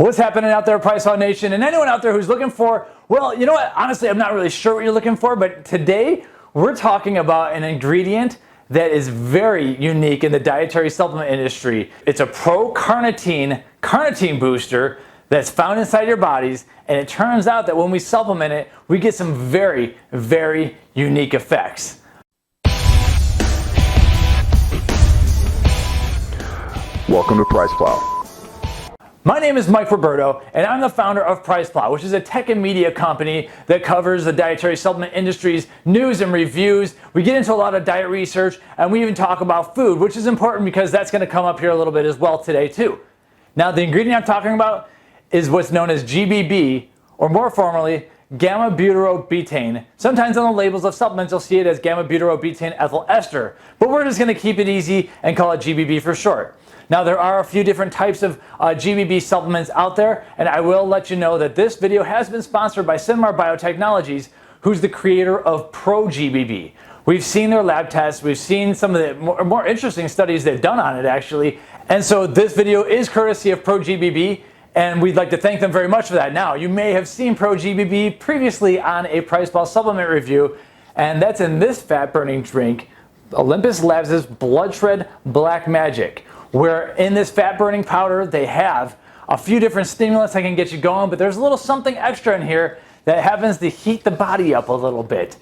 What's happening out there, PricePlow Nation, and anyone out there who's looking for, well, you know what, honestly, I'm not really sure what you're looking for, but today we're talking about an ingredient that is very unique in the dietary supplement industry. It's a Pro-Carnitine carnitine booster that's found inside your bodies, and it turns out that when we supplement it, we get some very, very unique effects. Welcome to PricePlow. My name is Mike Roberto, and I'm the founder of PricePlow, which is a tech and media company that covers the dietary supplement industry's news and reviews. We get into a lot of diet research, and we even talk about food, which is important because that's going to come up here a little bit as well today too. Now, the ingredient I'm talking about is what's known as GBB, or more formally, gamma-butyrobetaine. Sometimes on the labels of supplements you'll see it as gamma-butyrobetaine ethyl ester, but we're just going to keep it easy and call it GBB for short. Now, there are a few different types of GBB supplements out there, and I will let you know that this video has been sponsored by SYNMR Biotechnologies, who's the creator of ProGBB. We've seen their lab tests, we've seen some of the more interesting studies they've done on it actually, and so this video is courtesy of ProGBB, and we'd like to thank them very much for that. Now, you may have seen ProGBB previously on a PricePlow supplement review, and that's in this fat-burning drink, Olympus Labs' Blood Shred Black Magic, where in this fat-burning powder they have a few different stimulants that can get you going, but there's a little something extra in here that happens to heat the body up a little bit.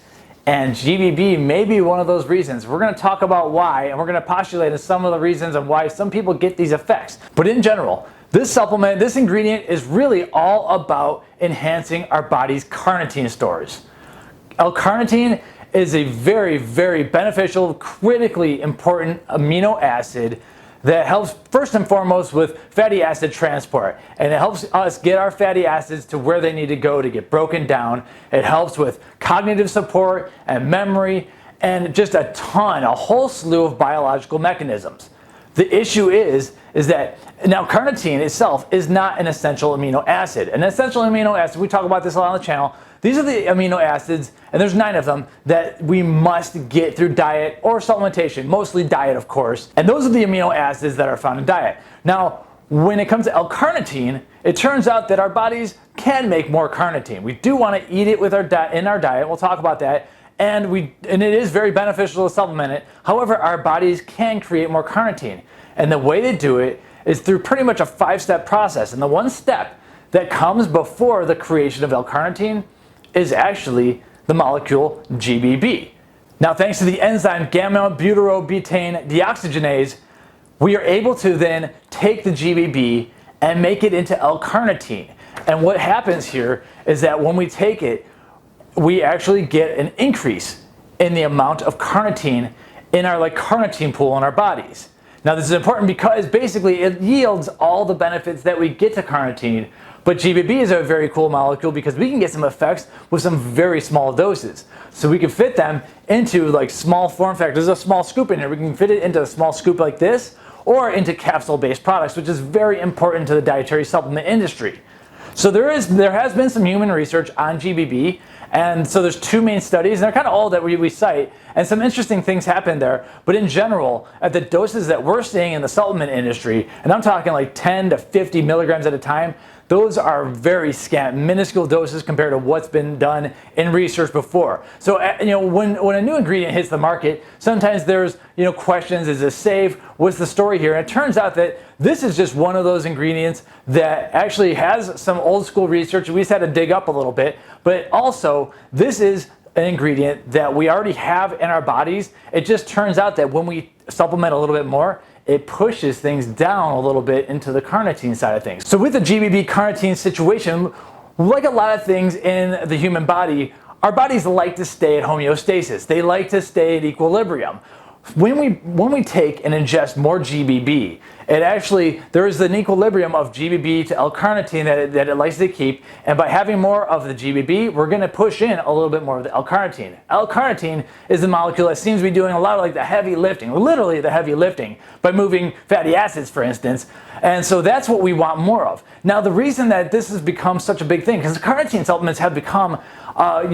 And GBB may be one of those reasons. We're going to talk about why, and we're going to postulate some of the reasons and why some people get these effects. But in general, this supplement, this ingredient is really all about enhancing our body's carnitine stores. L-Carnitine is a very, very beneficial, critically important amino acid that helps first and foremost with fatty acid transport, and it helps us get our fatty acids to where they need to go to get broken down. It helps with cognitive support and memory and just a whole slew of biological mechanisms. The issue is that now carnitine itself is not an essential amino acid. An essential amino acid, we talk about this a lot on the channel, these are the amino acids, and there's 9 of them, that we must get through diet or supplementation, mostly diet of course, and those are the amino acids that are found in diet. Now, when it comes to L-Carnitine, it turns out that our bodies can make more carnitine. We do want to eat it with in our diet, we'll talk about that, and it is very beneficial to supplement it. However, our bodies can create more carnitine, and the way they do it is through pretty much a 5-step process, and the one step that comes before the creation of L-Carnitine is actually the molecule GBB. Now, thanks to the enzyme gamma-butyrobetaine deoxygenase, we are able to then take the GBB and make it into L-Carnitine. And what happens here is that when we take it, we actually get an increase in the amount of carnitine in our carnitine pool in our bodies. Now, this is important because basically it yields all the benefits that we get to carnitine, but GBB is a very cool molecule because we can get some effects with some very small doses. So we can fit them into small form factors. There's a small scoop in here. We can fit it into a small scoop like this or into capsule-based products, which is very important to the dietary supplement industry. So there has been some human research on GBB, and so there's 2 main studies, and they're kind of all that we cite, and some interesting things happen there. But in general, at the doses that we're seeing in the supplement industry, and I'm talking 10 to 50 milligrams at a time, those are very scant, minuscule doses compared to what's been done in research before. So when a new ingredient hits the market, sometimes there's questions: is this safe? What's the story here? And it turns out that this is just one of those ingredients that actually has some old school research. We just had to dig up a little bit, but also this is an ingredient that we already have in our bodies. It just turns out that when we supplement a little bit more, it pushes things down a little bit into the carnitine side of things. So with the GBB carnitine situation, like a lot of things in the human body, our bodies like to stay at homeostasis. They like to stay at equilibrium. When we take and ingest more GBB, there is an equilibrium of GBB to L-Carnitine that it likes to keep, and by having more of the GBB, we're going to push in a little bit more of the L-Carnitine. L-Carnitine is the molecule that seems to be doing a lot of the heavy lifting, literally the heavy lifting, by moving fatty acids, for instance, and so that's what we want more of. Now, the reason that this has become such a big thing, because the carnitine supplements have become on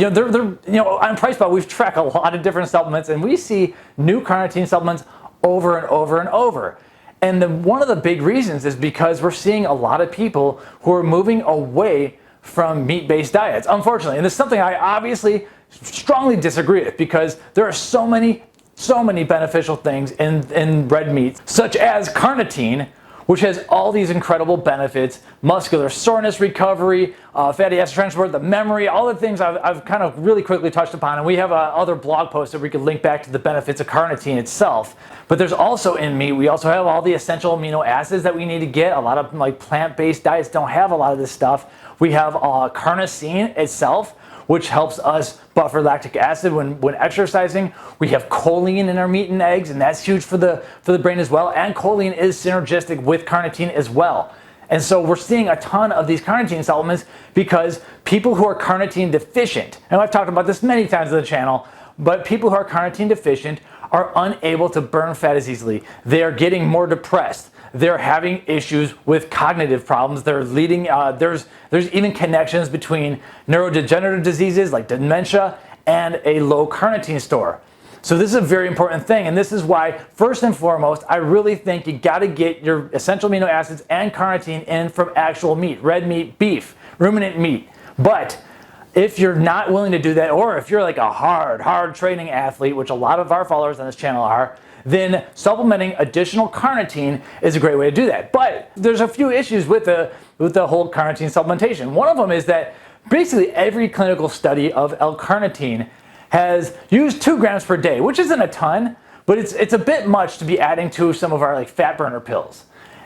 PricePlow, we've tracked a lot of different supplements, and we see new carnitine supplements over and over and over. And one of the big reasons is because we're seeing a lot of people who are moving away from meat-based diets, unfortunately. And this is something I obviously strongly disagree with, because there are so many beneficial things in red meat, such as carnitine, which has all these incredible benefits: muscular soreness recovery, fatty acid transport, the memory, all the things I've kind of really quickly touched upon. And we have other blog posts that we could link back to the benefits of carnitine itself. But there's also in meat, we also have all the essential amino acids that we need to get. A lot of like plant-based diets don't have a lot of this stuff. We have carnosine itself, which helps us buffer lactic acid when exercising. We have choline in our meat and eggs, and that's huge for the brain as well. And choline is synergistic with carnitine as well. And so we're seeing a ton of these carnitine supplements because people who are carnitine deficient, and I've talked about this many times on the channel, but people who are carnitine deficient are unable to burn fat as easily. They are getting more depressed. They're having issues with cognitive problems. They're leading, there's even connections between neurodegenerative diseases like dementia and a low carnitine store. So this is a very important thing, and this is why, first and foremost, I really think you gotta get your essential amino acids and carnitine in from actual meat: red meat, beef, ruminant meat. But if you're not willing to do that, or if you're like a hard training athlete, which a lot of our followers on this channel are, then supplementing additional carnitine is a great way to do that. But there's a few issues with the whole carnitine supplementation. One of them is that basically every clinical study of L-Carnitine has used 2 grams per day, which isn't a ton, but it's a bit much to be adding to some of our like fat burner pills.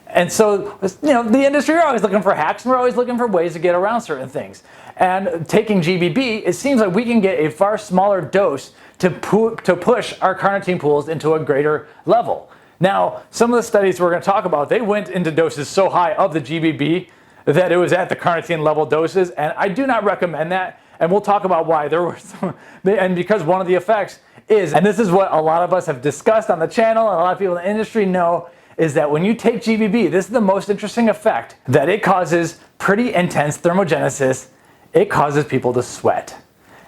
And so, the industry are always looking for hacks, and we're always looking for ways to get around certain things. And taking GBB, it seems like we can get a far smaller dose to push our carnitine pools into a greater level. Now, some of the studies we're going to talk about, they went into doses so high of the GBB that it was at the carnitine level doses, and I do not recommend that. And we'll talk about why. There were some, and because one of the effects is, and this is what a lot of us have discussed on the channel, and a lot of people in the industry know, is that when you take GBB, this is the most interesting effect, that it causes pretty intense thermogenesis. It causes people to sweat.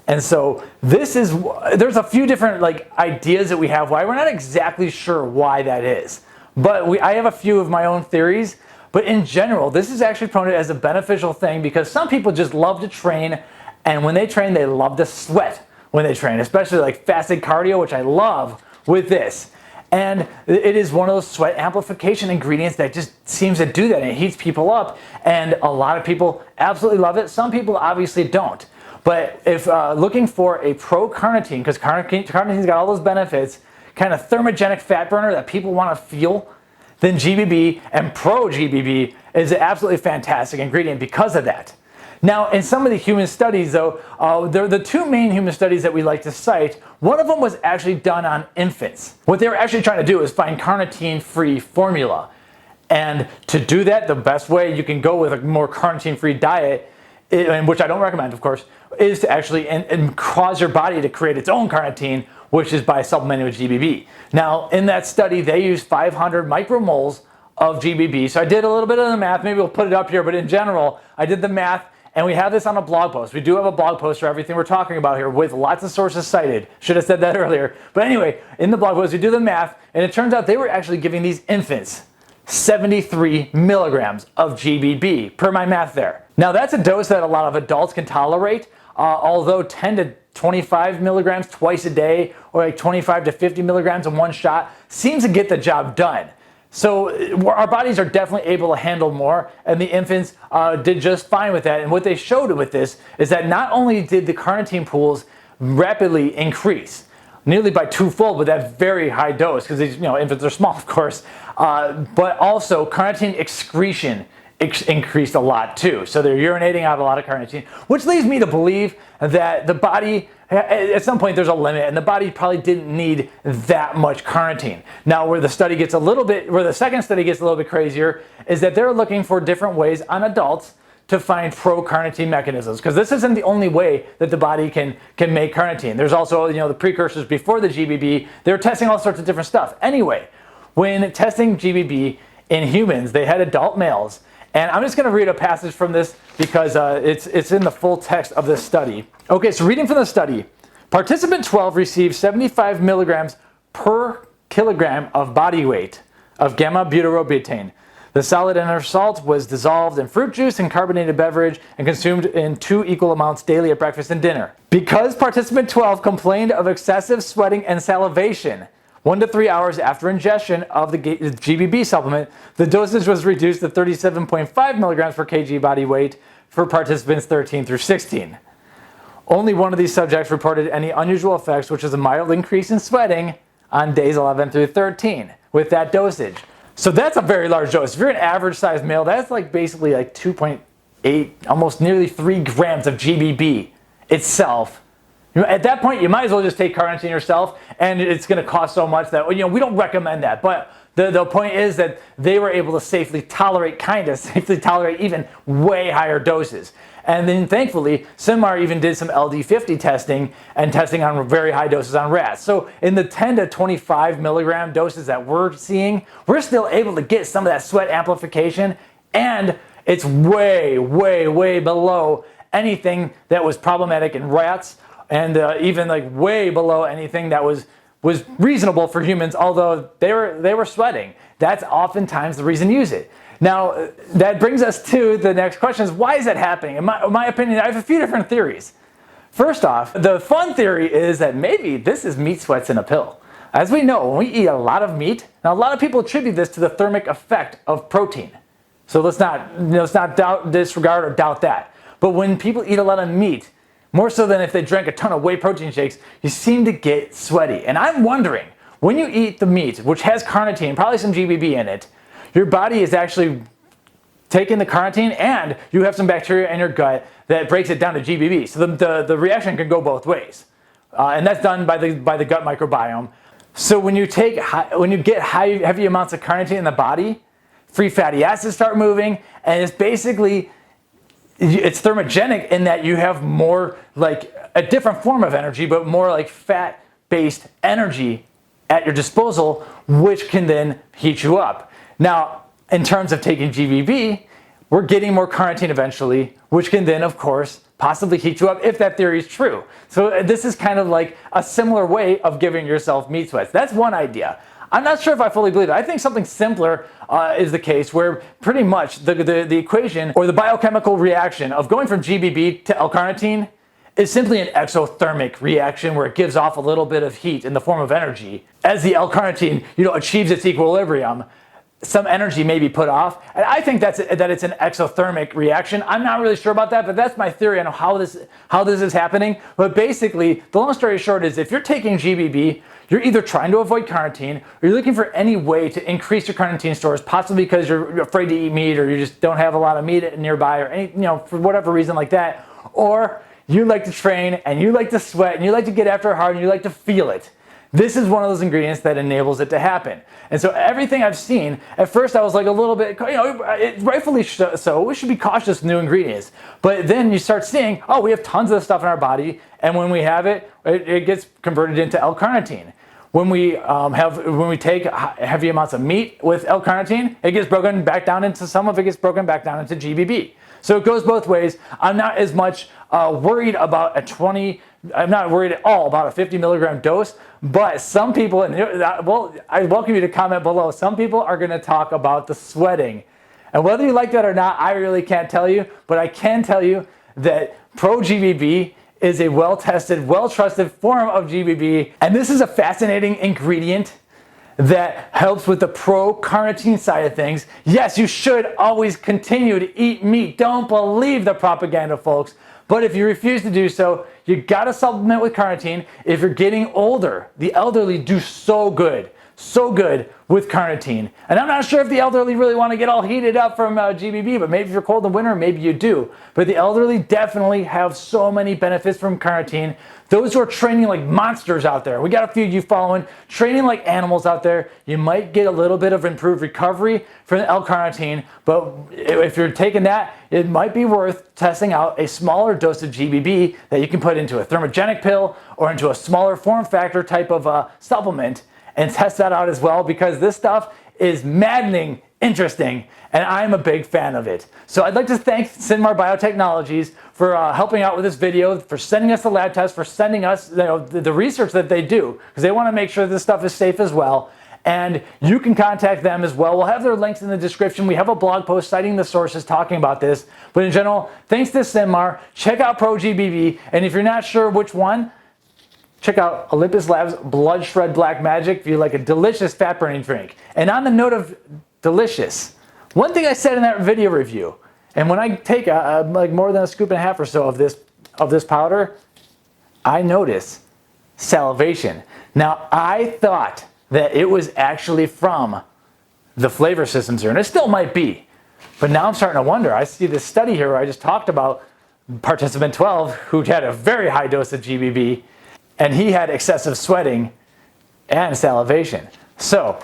And so there's a few different ideas that we have why. We're not exactly sure why that is, but I have a few of my own theories. But in general, this is actually promoted as a beneficial thing because some people just love to train, and when they train, they love to sweat when they train, especially like fasted cardio, which I love with this. And it is one of those sweat amplification ingredients that just seems to do that, and it heats people up, and a lot of people absolutely love it. Some people obviously don't. But if looking for a pro-carnitine, because carnitine's got all those benefits, kind of thermogenic fat burner that people want to feel, then GBB and ProGBB is an absolutely fantastic ingredient because of that. Now, in some of the human studies, though, the 2 main human studies that we like to cite, one of them was actually done on infants. What they were actually trying to do is find carnitine-free formula. And to do that, the best way you can go with a more carnitine-free diet, and which I don't recommend, of course, is to actually and cause your body to create its own carnitine, which is by supplementing with GBB. Now, in that study, they used 500 micromoles of GBB. So I did a little bit of the math. Maybe we'll put it up here, but in general, I did the math. And we have this on a blog post. We do have a blog post for everything we're talking about here with lots of sources cited. Should have said that earlier. But anyway, in the blog post, we do the math, and it turns out they were actually giving these infants 73 milligrams of GBB per my math there. Now, that's a dose that a lot of adults can tolerate, although 10 to 25 milligrams twice a day, or like 25 to 50 milligrams in one shot, seems to get the job done. So our bodies are definitely able to handle more, and the infants did just fine with that. And what they showed with this is that not only did the carnitine pools rapidly increase, nearly by 2-fold with that very high dose, because these infants are small, of course, but also carnitine excretion increased a lot too. So they're urinating out a lot of carnitine, which leads me to believe that the body, at some point there's a limit, and the body probably didn't need that much carnitine. Now, where the second study gets a little bit crazier is that they're looking for different ways on adults to find pro-carnitine mechanisms, because this isn't the only way that the body can make carnitine. There's also the precursors before the GBB. They're testing all sorts of different stuff. Anyway, when testing GBB in humans, they had adult males. And I'm just going to read a passage from this because it's in the full text of this study. Okay, so reading from the study, participant 12 received 75 milligrams per kilogram of body weight of gamma-butyrobetaine. The solid inert salt was dissolved in fruit juice and carbonated beverage and consumed in 2 equal amounts daily at breakfast and dinner. Because participant 12 complained of excessive sweating and salivation 1 to 3 hours after ingestion of the GBB supplement, the dosage was reduced to 37.5 milligrams per kg body weight for participants 13 through 16. Only one of these subjects reported any unusual effects, which was a mild increase in sweating on days 11 through 13 with that dosage. So that's a very large dose. If you're an average sized male, that's like basically like 2.8, almost nearly 3 grams of GBB itself. At that point, you might as well just take carnitine yourself, and it's going to cost so much that, we don't recommend that. But the point is that they were able to safely tolerate even way higher doses. And then thankfully, SYNMR even did some LD50 testing and testing on very high doses on rats. So in the 10 to 25 milligram doses that we're seeing, we're still able to get some of that sweat amplification, and it's way, way, way below anything that was problematic in rats, and even like way below anything that was reasonable for humans, although they were sweating. That's oftentimes the reason to use it. Now, that brings us to the next question is, why is that happening? In my opinion, I have a few different theories. First off, the fun theory is that maybe this is meat sweats in a pill. As we know, when we eat a lot of meat, now a lot of people attribute this to the thermic effect of protein. So let's not disregard or doubt that. But when people eat a lot of meat, more so than if they drank a ton of whey protein shakes, you seem to get sweaty. And I'm wondering, when you eat the meat, which has carnitine, probably some GBB in it, your body is actually taking the carnitine, and you have some bacteria in your gut that breaks it down to GBB. So the reaction can go both ways. And that's done by the gut microbiome. So when you get heavy amounts of carnitine in the body, free fatty acids start moving, and it's basically, it's thermogenic in that you have more like a different form of energy, but more like fat-based energy at your disposal, which can then heat you up. Now, in terms of taking GBB, we're getting more carnitine eventually, which can then, of course, possibly heat you up if that theory is true. So this is kind of like a similar way of giving yourself meat sweats. That's one idea. I'm not sure if I fully believe it. I think something simpler is the case, where pretty much the equation or the biochemical reaction of going from GBB to L-Carnitine is simply an exothermic reaction where it gives off a little bit of heat in the form of energy. As the L-Carnitine achieves its equilibrium, some energy may be put off, and I think that it's an exothermic reaction. I'm not really sure about that, but that's my theory on how this is happening. But basically, the long story short is, if you're taking GBB, you're either trying to avoid carnitine, or you're looking for any way to increase your carnitine stores, possibly because you're afraid to eat meat, or you just don't have a lot of meat nearby, or any, for whatever reason like that, or you like to train and you like to sweat and you like to get after it hard and you like to feel it. This is one of those ingredients that enables it to happen. And so everything I've seen, at first I was like a little bit, rightfully so, we should be cautious with new ingredients. But then you start seeing, oh, we have tons of stuff in our body, and when we have it, it gets converted into L-Carnitine. When we take heavy amounts of meat with L-Carnitine, it gets broken back down into, some of it gets broken back down into GBB. So it goes both ways. I'm not as much worried about I'm not worried at all about a 50 milligram dose, but some people, well, I welcome you to comment below. Some people are going to talk about the sweating. And whether you like that or not, I really can't tell you, but I can tell you that ProGBB is a well-tested, well-trusted form of GBB, and this is a fascinating ingredient that helps with the pro-carnitine side of things. Yes, you should always continue to eat meat. Don't believe the propaganda, folks. But if you refuse to do so, you gotta supplement with carnitine. If you're getting older, the elderly do so good with carnitine. And I'm not sure if the elderly really want to get all heated up from GBB, but maybe if you're cold in winter, maybe you do. But the elderly definitely have so many benefits from carnitine. Those who are training like monsters out there, we got a few of you following, training like animals out there, you might get a little bit of improved recovery from the L-Carnitine, but if you're taking that, it might be worth testing out a smaller dose of GBB that you can put into a thermogenic pill or into a smaller form factor type of supplement, and test that out as well, because this stuff is maddening interesting, and I'm a big fan of it. So I'd like to thank SYNMR Biotechnologies for helping out with this video, for sending us the lab test, for sending us the research that they do, because they want to make sure this stuff is safe as well. and you can contact them as well. We'll have their links in the description. We have a blog post citing the sources talking about this. But in general, thanks to SYNMR, check out ProGBB, and if you're not sure which one, check out Olympus Labs Blood Shred Black Magic if you like a delicious fat burning drink. And on the note of delicious, one thing I said in that video review, and when I take like more than a scoop and a half or so of this powder, I notice salivation. Now, I thought that it was actually from the flavor systems here, and it still might be. But now I'm starting to wonder. I see this study here where I just talked about participant 12 who had a very high dose of GBB, and he had excessive sweating and salivation. So,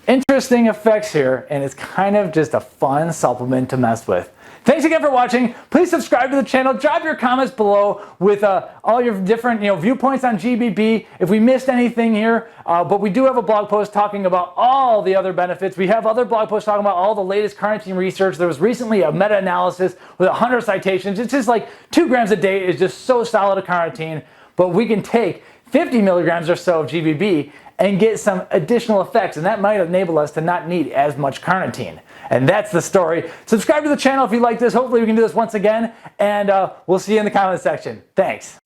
interesting effects here, and it's kind of just a fun supplement to mess with. Thanks again for watching. Please subscribe to the channel. Drop your comments below with all your different viewpoints on GBB. If we missed anything here, but we do have a blog post talking about all the other benefits. We have other blog posts talking about all the latest carnitine research. There was recently a meta-analysis with 100 citations. It's just like 2 grams a day is just so solid a carnitine, but we can take 50 milligrams or so of GBB and get some additional effects, and that might enable us to not need as much carnitine. And that's the story. Subscribe to the channel if you like this. Hopefully we can do this once again, and we'll see you in the comment section. Thanks.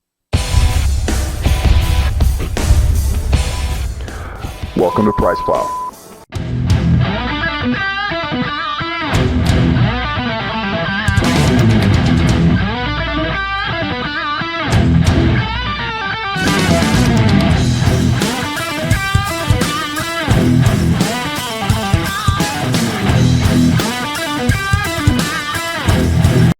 Welcome to PricePlow.